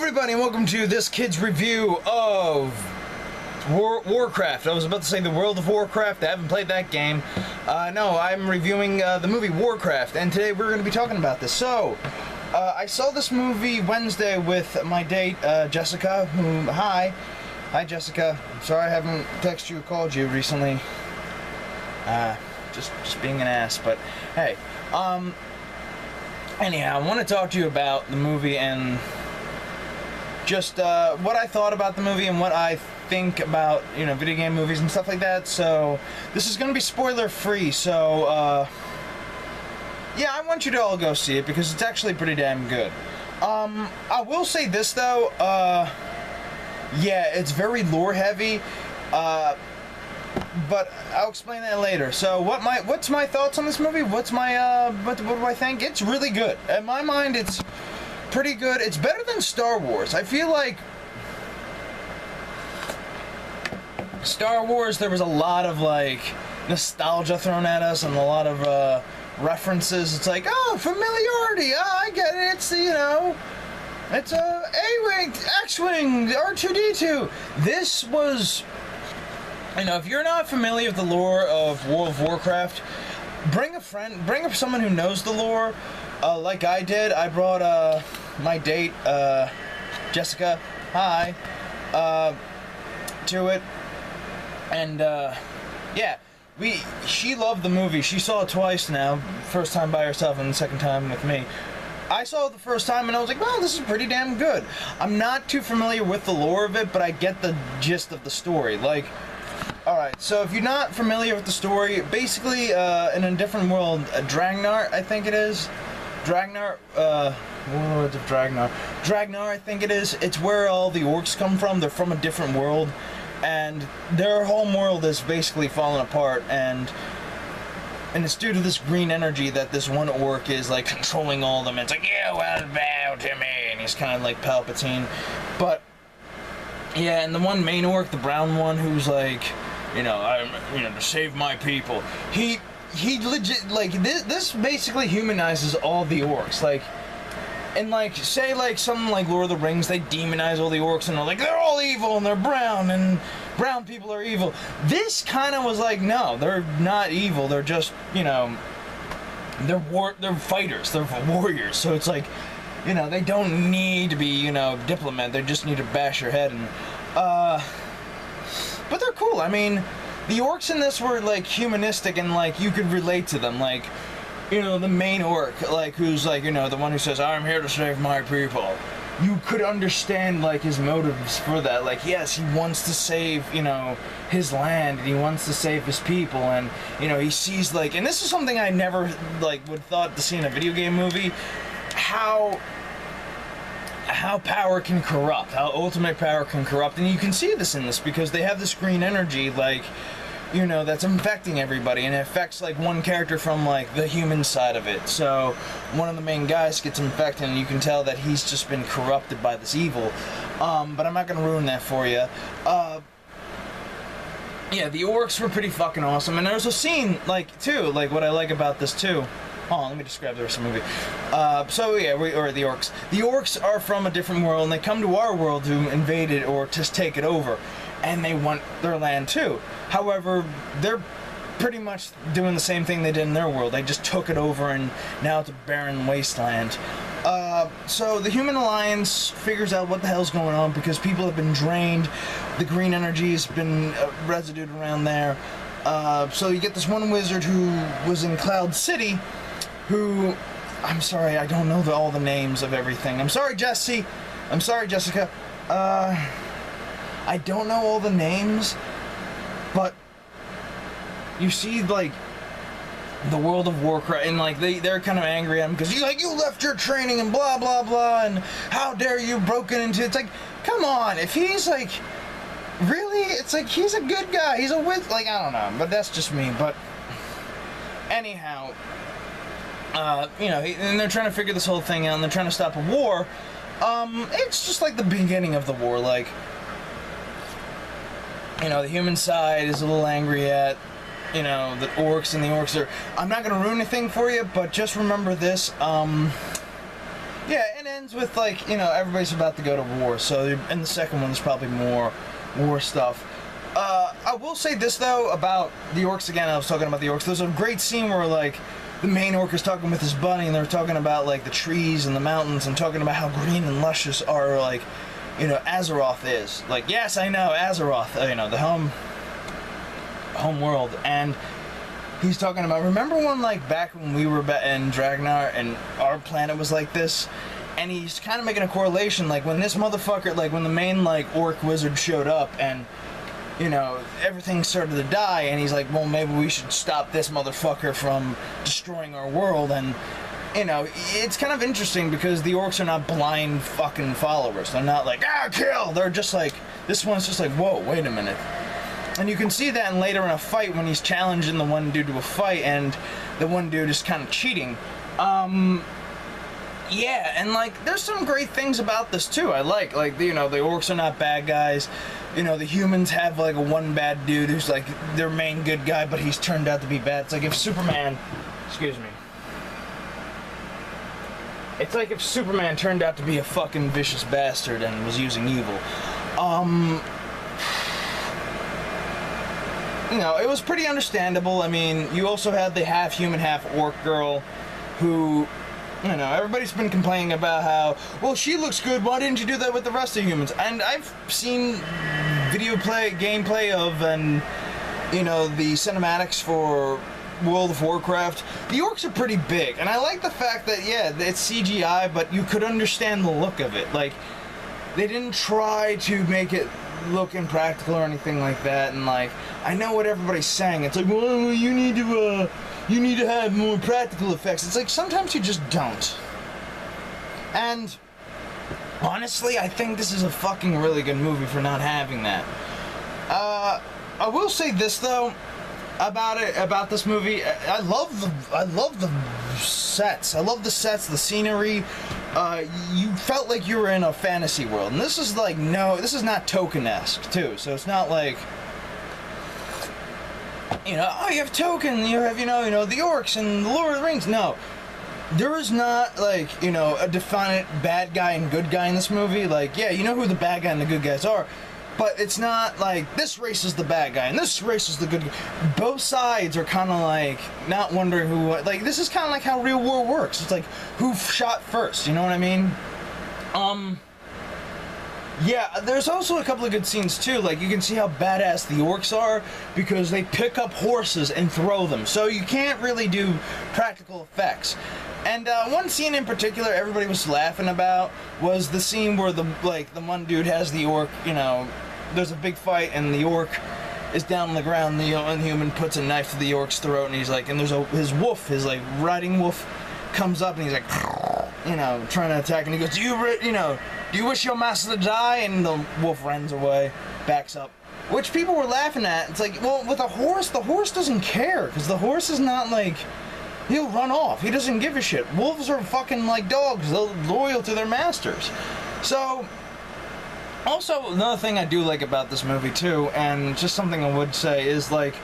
everybody, and welcome to this kid's review of WarCraft. I was about to say the World of Warcraft. I haven't played that game. No, I'm reviewing the movie WarCraft, and today we're going to be talking about this. So, I saw this movie Wednesday with my date, Jessica, who, hi Jessica. I'm sorry I haven't texted you or called you recently. Just being an ass, but hey. Anyhow, I want to talk to you about the movie and just what I thought about the movie and what I think about, you know, video game movies and stuff like that. So this is going to be spoiler free, so yeah, I want you to all go see it because it's actually pretty damn good. I will say this though, yeah, it's very lore heavy, but I'll explain that later. So what's my thoughts on this movie? What's my what do I think? It's really good. In my mind, it's pretty good. It's better than Star Wars. I feel like Star Wars, there was a lot of like nostalgia thrown at us and a lot of references. It's like, oh, familiarity. Oh, I get it. It's, you know, it's a A-Wing, X-Wing, R2-D2. This was, you know, if you're not familiar with the lore of World of Warcraft, bring a friend, bring up someone who knows the lore. Like I did, I brought my date, Jessica, hi, to it, and yeah, she loved the movie. She saw it twice now, first time by herself and the second time with me. I saw it the first time and I was like, well, this is pretty damn good. I'm not too familiar with the lore of it, but I get the gist of the story. Like, alright, so if you're not familiar with the story, basically, in a different world, Dragnar, I think it is. Dragnar, Warlords of Dragnar. Dragnar, I think it is. It's where all the orcs come from. They're from a different world. And their home world is basically falling apart. And it's due to this green energy that this one orc is, like, controlling all of them. It's like, yeah, well, bow to me. And he's kind of like Palpatine. But, yeah, and the one main orc, the brown one, who's like, you know, to save my people. He legit, like, this basically humanizes all the orcs, like, and, like, say, like, something like Lord of the Rings, they demonize all the orcs, and they're like, they're all evil, and they're brown, and brown people are evil. This kind of was like, no, they're not evil, they're just, you know, they're fighters, they're warriors, so it's like, you know, they don't need to be, you know, diplomat, they just need to bash your head, and, but they're cool. I mean, the orcs in this were, like, humanistic and, like, you could relate to them. Like, you know, the main orc, like, who's, like, you know, the one who says, I'm here to save my people. You could understand, like, his motives for that. Like, yes, he wants to save, you know, his land, and he wants to save his people, and, you know, he sees, like, and this is something I never, like, would thought to see in a video game movie, how power can corrupt, how ultimate power can corrupt, and you can see this in this, because they have this green energy, like, you know, that's infecting everybody, and it affects, like, one character from, like, the human side of it. So one of the main guys gets infected, and you can tell that he's just been corrupted by this evil. But I'm not gonna ruin that for you. Yeah, the orcs were pretty fucking awesome, and there's a scene, like, too, like, what I like about this, too. Hold on, let me describe the rest of the movie. So yeah, or the orcs. The orcs are from a different world, and they come to our world to invade it or just take it over. And they want their land too. However, they're pretty much doing the same thing they did in their world. They just took it over, and now it's a barren wasteland. So the Human Alliance figures out what the hell's going on because people have been drained. The green energy has been residued around there. So you get this one wizard who was in Cloud City, who, I'm sorry, I don't know all the names of everything. I'm sorry, Jesse. I'm sorry, Jessica. I don't know all the names, but you see, like, the World of Warcraft, and, like, they're kind of angry at him because you left your training and blah, blah, blah, and how dare you broken into, it's like, come on, if he's, like, really, it's like, he's a good guy, he's a wizard, like, I don't know, but that's just me, but, anyhow, you know, and they're trying to figure this whole thing out, and they're trying to stop a war. It's just like the beginning of the war, like, you know, the human side is a little angry at, you know, the orcs, and the orcs are, I'm not going to ruin anything for you, but just remember this, yeah, and then ends with, like, you know, everybody's about to go to war, so in the second one there's probably more war stuff. I will say this, though, about the orcs again. I was talking about the orcs. There's a great scene where, like, the main orc is talking with his buddy, and they're talking about, like, the trees and the mountains, and talking about how green and luscious are, like, you know, Azeroth is. Like, yes, I know, Azeroth, you know, the home world. And he's talking about, remember when, like, back when we were in Dragnar, and our planet was like this? And he's kind of making a correlation, like, when this motherfucker, like, when the main, like, orc wizard showed up, and, you know, everything started to die, and he's like, well, maybe we should stop this motherfucker from destroying our world. And, you know, it's kind of interesting because the orcs are not blind fucking followers. They're not like, kill! They're just like, this one's just like, whoa, wait a minute. And you can see that later in a fight when he's challenging the one dude to a fight, and the one dude is kind of cheating. Yeah, and, like, there's some great things about this, too. I like, you know, the orcs are not bad guys. You know, the humans have, like, a one bad dude who's, like, their main good guy, but he's turned out to be bad. It's like if Superman... Excuse me. It's like if Superman turned out to be a fucking vicious bastard and was using evil. You know, it was pretty understandable. I mean, you also had the half-human, half-orc girl who... You know, everybody's been complaining about how, well, she looks good, why didn't you do that with the rest of the humans? And I've seen gameplay of, and, you know, the cinematics for World of Warcraft. The orcs are pretty big, and I like the fact that, yeah, it's CGI, but you could understand the look of it. Like, they didn't try to make it look impractical or anything like that, and, like, I know what everybody's saying. It's like, well, you need to have more practical effects. It's like, sometimes you just don't. And, honestly, I think this is a fucking really good movie for not having that. I will say this, though, about this movie. I love the sets. I love the sets, the scenery. You felt like you were in a fantasy world. And this is like, no, this is not Tolkien-esque, too. So it's not like, you know, oh, you have Tolkien, you have, you know, the orcs and the Lord of the Rings. No. There is not, like, you know, a definite bad guy and good guy in this movie. Like, yeah, you know who the bad guy and the good guys are. But it's not like, this race is the bad guy and this race is the good guy. Both sides are kind of like, not wondering who, like, this is kind of like how real war works. It's like, who shot first, you know what I mean? Yeah, there's also a couple of good scenes, too. Like, you can see how badass the orcs are, because they pick up horses and throw them. So you can't really do practical effects. And one scene in particular everybody was laughing about was the scene where the one dude has the orc, you know, there's a big fight and the orc is down on the ground, the inhuman puts a knife to the orc's throat, and he's like, and there's his wolf, his, like, riding wolf comes up and he's like, you know, trying to attack, and he goes, do you wish your master to die? And the wolf runs away, backs up. Which people were laughing at. It's like, well, with a horse, the horse doesn't care, because the horse is not like, he'll run off. He doesn't give a shit. Wolves are fucking like dogs. They're loyal to their masters. So, also, another thing I do like about this movie, too, and just something I would say, is, like,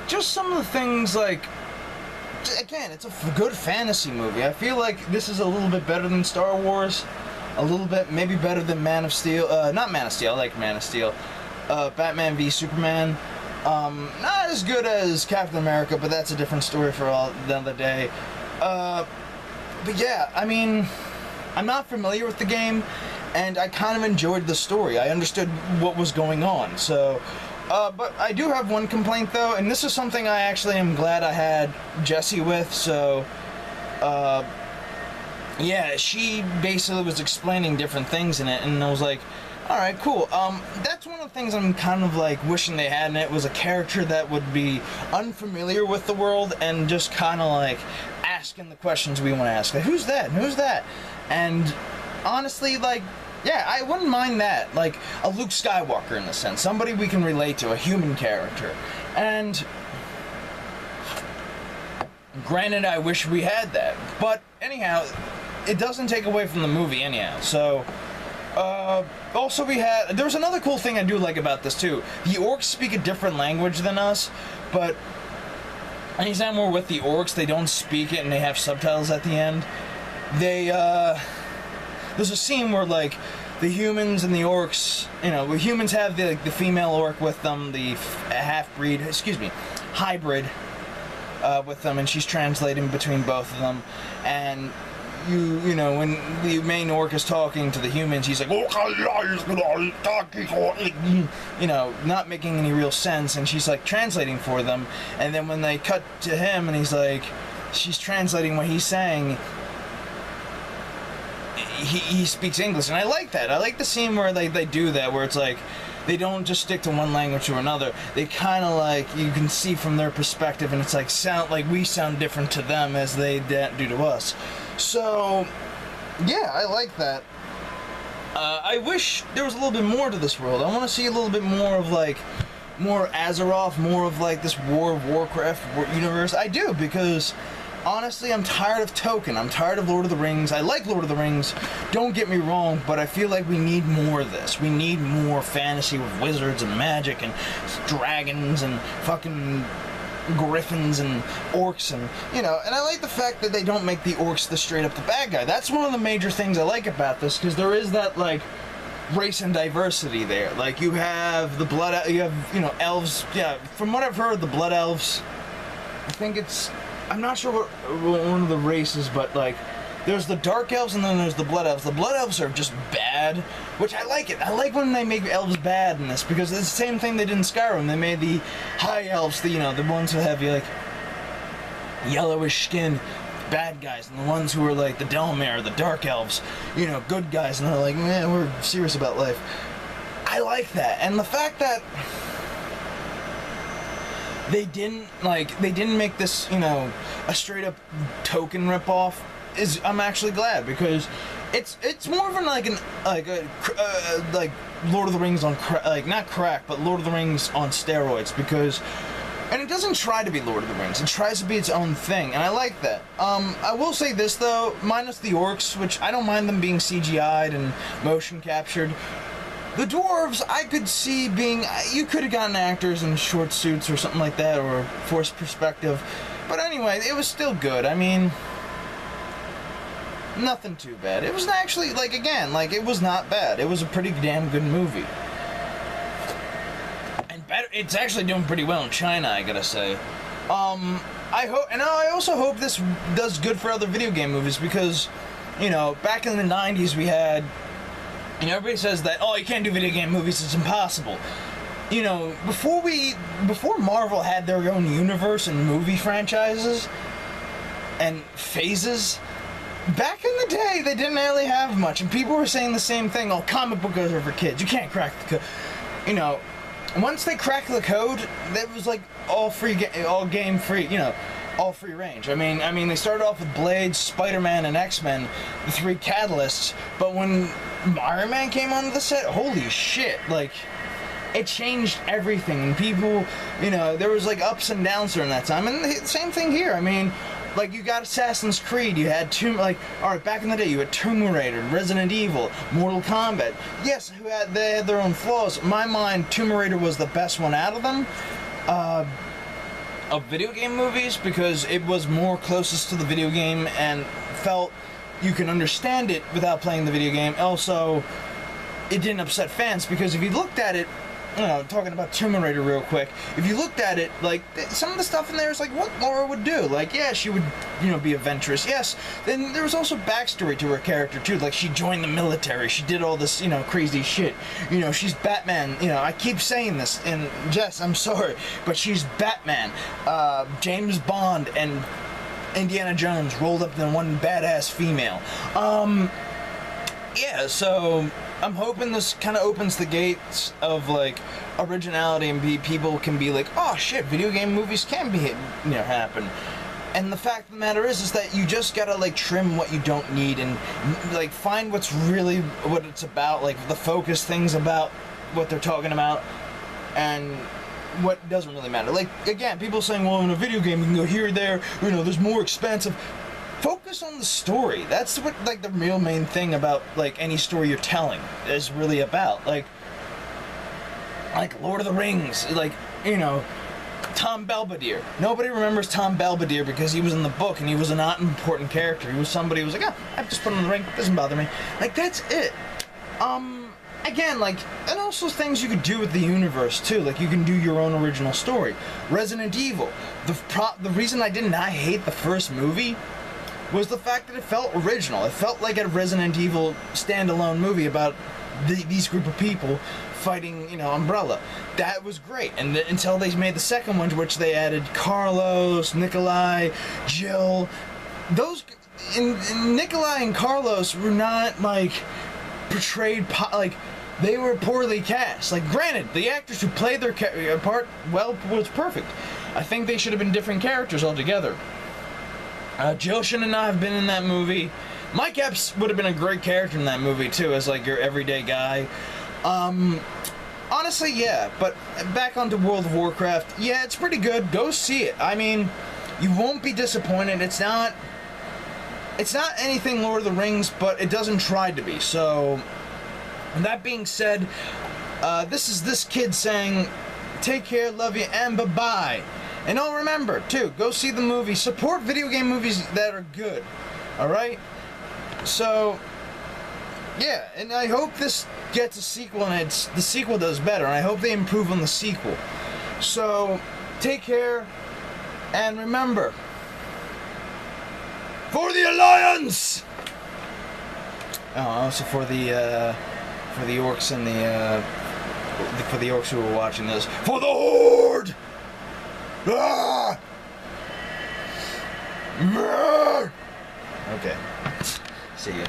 just some of the things, like, again, it's a good fantasy movie. I feel like this is a little bit better than Star Wars. A little bit, maybe better than Man of Steel. Not Man of Steel, I like Man of Steel. Batman v Superman. Not as good as Captain America, but that's a different story for another day. But yeah, I mean, I'm not familiar with the game, and I kind of enjoyed the story. I understood what was going on, so... but I do have one complaint, though, and this is something I actually am glad I had Jessie with, so... yeah, she basically was explaining different things in it, and I was like, alright, cool. That's one of the things I'm kind of like wishing they had in it, was a character that would be unfamiliar with the world and just kind of like asking the questions we want to ask. Like, who's that? Who's that? And honestly, like, yeah, I wouldn't mind that. Like, a Luke Skywalker in a sense. Somebody we can relate to, a human character. And granted, I wish we had that. But anyhow, it doesn't take away from the movie anyhow. So, also there was another cool thing I do like about this too. The orcs speak a different language than us, but anytime we're with the orcs, they don't speak it and they have subtitles at the end. there's a scene where like the humans and the orcs, you know, the humans have the female orc with them, the half-breed, hybrid with them, and she's translating between both of them, and you know, when the main orc is talking to the humans, he's like, you know, not making any real sense, and she's like translating for them, and then when they cut to him and he's like, she's translating what he's saying, he speaks English, and I like that. I like the scene where they do that, where it's like, they don't just stick to one language or another. They kind of like, you can see from their perspective, and it's like, we sound different to them as they do to us. So, yeah, I like that. I wish there was a little bit more to this world. I want to see a little bit more of like, more Azeroth, more of like this WarCraft universe. I do, because honestly, I'm tired of Tolkien. I'm tired of Lord of the Rings. I like Lord of the Rings, don't get me wrong, but I feel like we need more of this. We need more fantasy with wizards and magic and dragons and fucking griffins and orcs, and, you know, and I like the fact that they don't make the orcs the straight up the bad guy. That's one of the major things I like about this, because there is that, like, race and diversity there. Like, you have the blood, you have, you know, elves. Yeah, from what I've heard, the blood elves, I think it's, I'm not sure what one of the races, but like, there's the dark elves and then there's the blood elves. The blood elves are just bad, which I like it. I like when they make elves bad in this, because it's the same thing they did in Skyrim. They made the high elves, the, you know, the ones who have like yellowish skin, bad guys, and the ones who are like the Delmare, the dark elves, you know, good guys, and they're like, man, we're serious about life. I like that, and the fact that they didn't make this, you know, a straight up Tolkien ripoff, is, I'm actually glad, because it's more of like Lord of the Rings on like, not crack, but Lord of the Rings on steroids, because, and it doesn't try to be Lord of the Rings, it tries to be its own thing, and I like that. I will say this though, minus the orcs, which I don't mind them being CGI'd and motion captured. The dwarves, I could see being, you could have gotten actors in short suits or something like that, or forced perspective. But anyway, it was still good. I mean, nothing too bad. It was actually, like, again, like, it was not bad. It was a pretty damn good movie. And better, it's actually doing pretty well in China, I gotta say. I hope, and I also hope this does good for other video game movies, because, you know, back in the 90s we had, you know, everybody says that, oh, you can't do video game movies, it's impossible. You know, before Marvel had their own universe and movie franchises and phases, back in the day, they didn't really have much, and people were saying the same thing, oh, comic book are for kids, you can't crack the code. You know, once they cracked the code, it was like all game free, you know, all free range. I mean, they started off with Blade, Spider-Man, and X-Men, the three catalysts, but when Iron Man came onto the set, holy shit, like, it changed everything, and people, you know, there was like ups and downs during that time, and the same thing here. I mean, like, you got Assassin's Creed, you had alright, back in the day, you had Tomb Raider, Resident Evil, Mortal Kombat. Yes, they had their own flaws. In my mind, Tomb Raider was the best one out of them, of video game movies, because it was more closest to the video game and felt you can understand it without playing the video game. Also, it didn't upset fans, because if you looked at it, you know, talking about Tomb Raider real quick, if you looked at it, like, some of the stuff in there is like what Laura would do. Like, yeah, she would, you know, be adventurous, yes. Then there was also backstory to her character, too. Like, she joined the military, she did all this, you know, crazy shit. You know, she's Batman, you know, I keep saying this, and Jess, I'm sorry, but she's Batman, James Bond, and Indiana Jones rolled up in one badass female. Yeah, so I'm hoping this kind of opens the gates of, like, originality, and people can be like, oh shit, video game movies can be, you know, happen. And the fact of the matter is that you just gotta, like, trim what you don't need, and, like, find what's really what it's about, like, the focus things about what they're talking about, and what doesn't really matter. Like, again, people saying, well, in a video game you can go here or there, you know, there's more expensive. Focus on the story. That's what, like, the real main thing about, like, any story you're telling is really about. Like Lord of the Rings, like, you know, Tom Belvedere. Nobody remembers Tom Belvedere because he was in the book and he was a not important character. He was somebody who was like, I've just put him in the ring, doesn't bother me. Like, that's it. Again, like, and also things you could do with the universe, too. Like, you can do your own original story. Resident Evil. The reason I did not hate the first movie was the fact that it felt original. It felt like a Resident Evil standalone movie about these group of people fighting, you know, Umbrella. That was great. And until they made the second one, to which they added Carlos, Nikolai, Jill. Those... Nikolai and Carlos were not, like, portrayed... like, they were poorly cast. Like, granted, the actors who played their part, well, was perfect. I think they should have been different characters altogether. Jill should not have been in that movie. Mike Epps would have been a great character in that movie, too, as, like, your everyday guy. Honestly, yeah, but back onto World of Warcraft, yeah, it's pretty good. Go see it. I mean, you won't be disappointed. It's not anything Lord of the Rings, but it doesn't try to be. So, that being said, this is this kid saying, take care, love you, and bye-bye. And oh, remember, too, go see the movie. Support video game movies that are good. Alright? So, yeah, and I hope this gets a sequel and the sequel does better. And I hope they improve on the sequel. So, take care, and remember, for the Alliance! Oh, also for the orcs and for the orcs who are watching this, for the Horde! Ah! Okay. See ya.